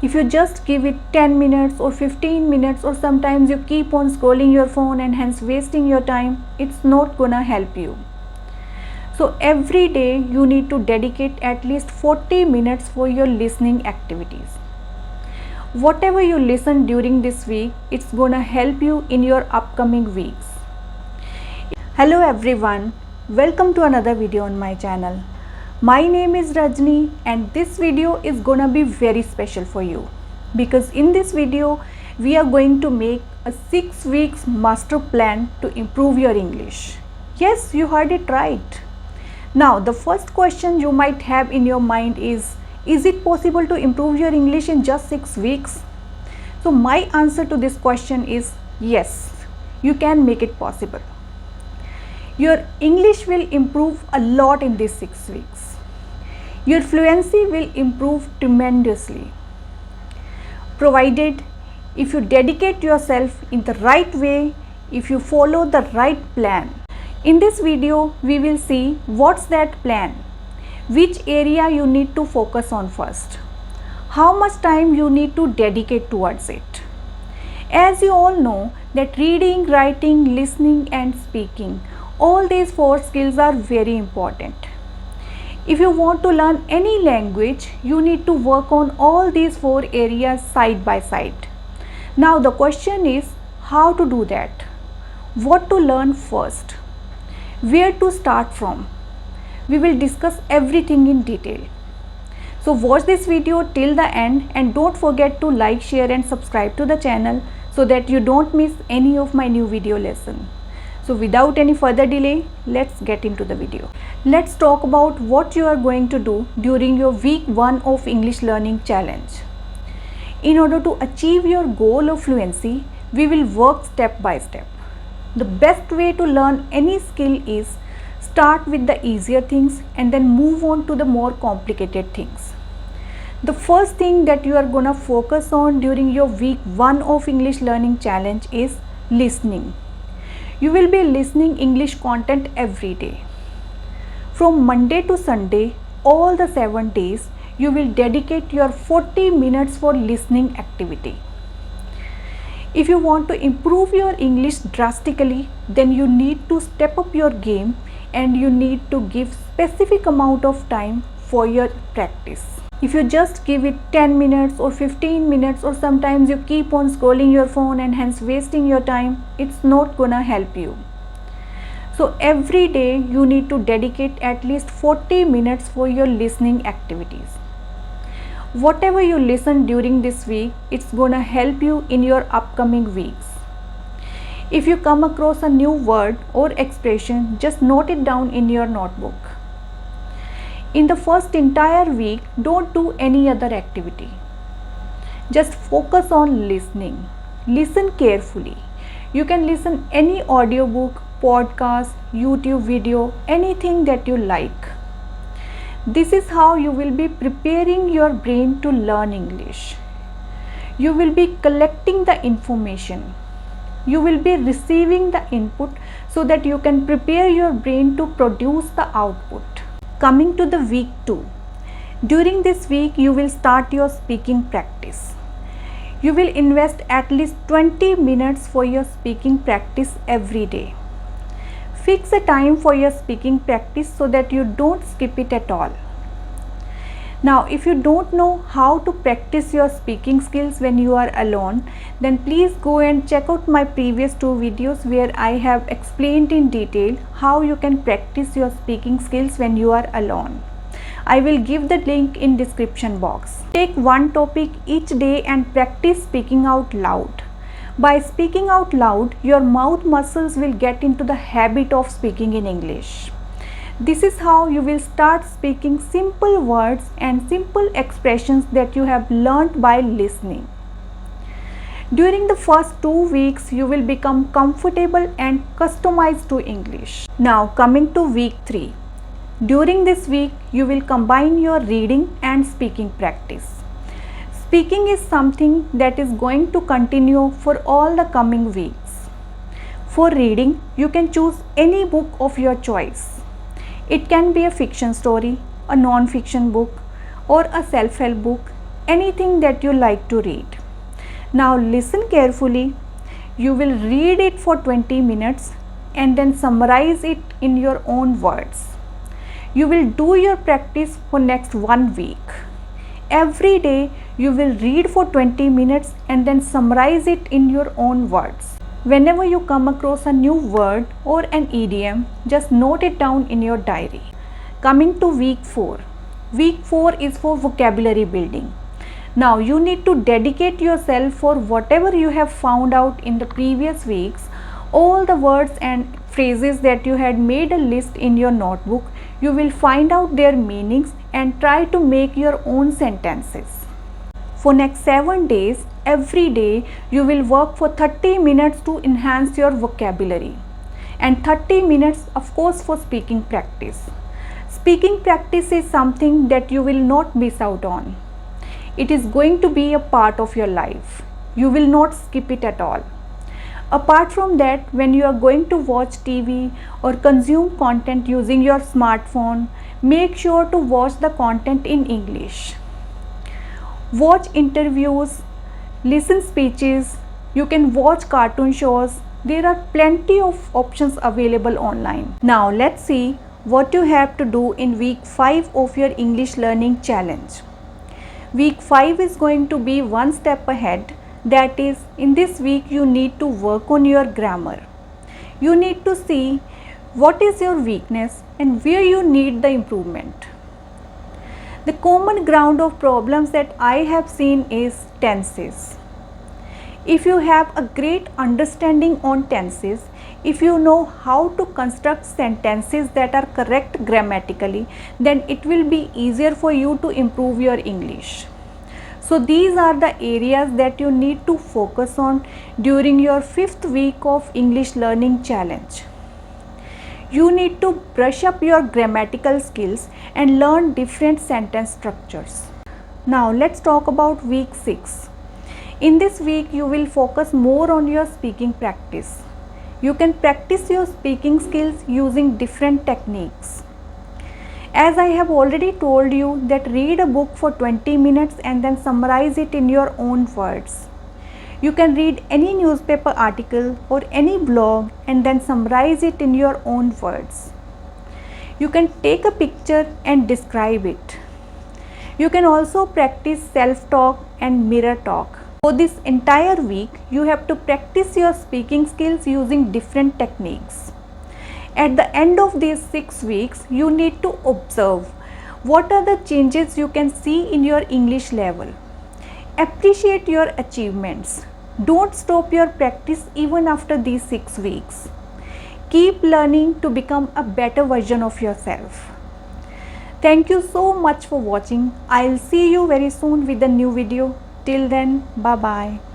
If you just give it 10 minutes or 15 minutes, or sometimes you keep on scrolling your phone and hence wasting your time, it's not gonna help you. So every day you need to dedicate at least 40 minutes for your listening activities. Whatever you listen during this week, it's gonna help you in your upcoming weeks. Hello everyone, welcome to another video on my channel. My name is Rajni and this video is gonna be very special for you, because in this video we are going to make a 6 weeks master plan to improve your English. Yes, you heard it right. Now the first question you might have in your mind is it possible to improve your English in just 6 weeks? So my answer to this question is yes, you can make it possible. Your English will improve a lot in these 6 weeks. Your fluency will improve tremendously, provided if you dedicate yourself in the right way, if you follow the right plan. In this video, we will see what's that plan, which area you need to focus on first, how much time you need to dedicate towards it. As you all know that reading, writing, listening and speaking, all these 4 skills are very important. If you want to learn any language, you need to work on all these 4 areas side by side. Now the question is how to do that? What to learn first? Where to start from? We will discuss everything in detail. So watch this video till the end and don't forget to like, share and subscribe to the channel so that you don't miss any of my new video lesson. So without any further delay, let's get into the video. Let's talk about what you are going to do during your week 1 of English learning challenge. In order to achieve your goal of fluency, we will work step by step. The best way to learn any skill is start with the easier things and then move on to the more complicated things. The first thing that you are gonna focus on during your week 1 of English learning challenge is listening. You will be listening English content every day. From Monday to Sunday, all the 7 days, you will dedicate your 40 minutes for listening activity. If you want to improve your English drastically, then you need to step up your game and you need to give specific amount of time for your practice. If you just give it 10 minutes or 15 minutes, or sometimes you keep on scrolling your phone and hence wasting your time, it's not gonna help you. So every day you need to dedicate at least 40 minutes for your listening activities. Whatever you listen during this week, it's gonna help you in your upcoming weeks. If you come across a new word or expression, just note it down in your notebook. In the first entire week, don't do any other activity. Just focus on listening. Listen carefully. You can listen any audiobook, podcast, YouTube video, anything that you like. This is how you will be preparing your brain to learn English. You will be collecting the information. You will be receiving the input so that you can prepare your brain to produce the output. Coming to the week 2. During this week, you will start your speaking practice. You will invest at least 20 minutes for your speaking practice every day. Fix a time for your speaking practice so that you don't skip it at all. Now, if you don't know how to practice your speaking skills when you are alone, then please go and check out my previous 2 videos where I have explained in detail how you can practice your speaking skills when you are alone. I will give the link in description box. Take one topic each day and practice speaking out loud. By speaking out loud, your mouth muscles will get into the habit of speaking in English. This is how you will start speaking simple words and simple expressions that you have learned by listening. During the first 2 weeks, you will become comfortable and customized to English. Now coming to week 3. During this week, you will combine your reading and speaking practice. Speaking is something that is going to continue for all the coming weeks. For reading, you can choose any book of your choice. It can be a fiction story, a non-fiction book, or a self-help book, anything that you like to read. Now listen carefully. You will read it for 20 minutes and then summarize it in your own words. You will do your practice for next 1 week. Every day you will read for 20 minutes and then summarize it in your own words. Whenever you come across a new word or an idiom, just note it down in your diary. Coming to week 4. Week 4 is for vocabulary building. Now you need to dedicate yourself for whatever you have found out in the previous weeks. All the words and phrases that you had made a list in your notebook, you will find out their meanings and try to make your own sentences. For next 7 days, every day you will work for 30 minutes to enhance your vocabulary and 30 minutes of course for speaking practice. Speaking practice is something that you will not miss out on. It is going to be a part of your life. You will not skip it at all. Apart from that, when you are going to watch TV or consume content using your smartphone, make sure to watch the content in English. Watch interviews, listen speeches, you can watch cartoon shows. There are plenty of options available online. Now let's see what you have to do in week 5 of your English learning challenge. Week 5 is going to be one step ahead. That is, in this week you need to work on your grammar. You need to see what is your weakness and where you need the improvement. The common ground of problems that I have seen is tenses. If you have a great understanding on tenses, if you know how to construct sentences that are correct grammatically, then it will be easier for you to improve your English. So these are the areas that you need to focus on during your 5th week of English learning challenge. You need to brush up your grammatical skills and learn different sentence structures. Now let's talk about week 6. In this week you will focus more on your speaking practice. You can practice your speaking skills using different techniques. As I have already told you that read a book for 20 minutes and then summarize it in your own words. You can read any newspaper article or any blog and then summarize it in your own words. You can take a picture and describe it. You can also practice self-talk and mirror talk. For this entire week, you have to practice your speaking skills using different techniques. At the end of these 6 weeks, you need to observe what are the changes you can see in your English level. Appreciate your achievements. Don't stop your practice even after these 6 weeks. Keep learning to become a better version of yourself. Thank you so much for watching. I'll see you very soon with a new video. Till then, bye bye.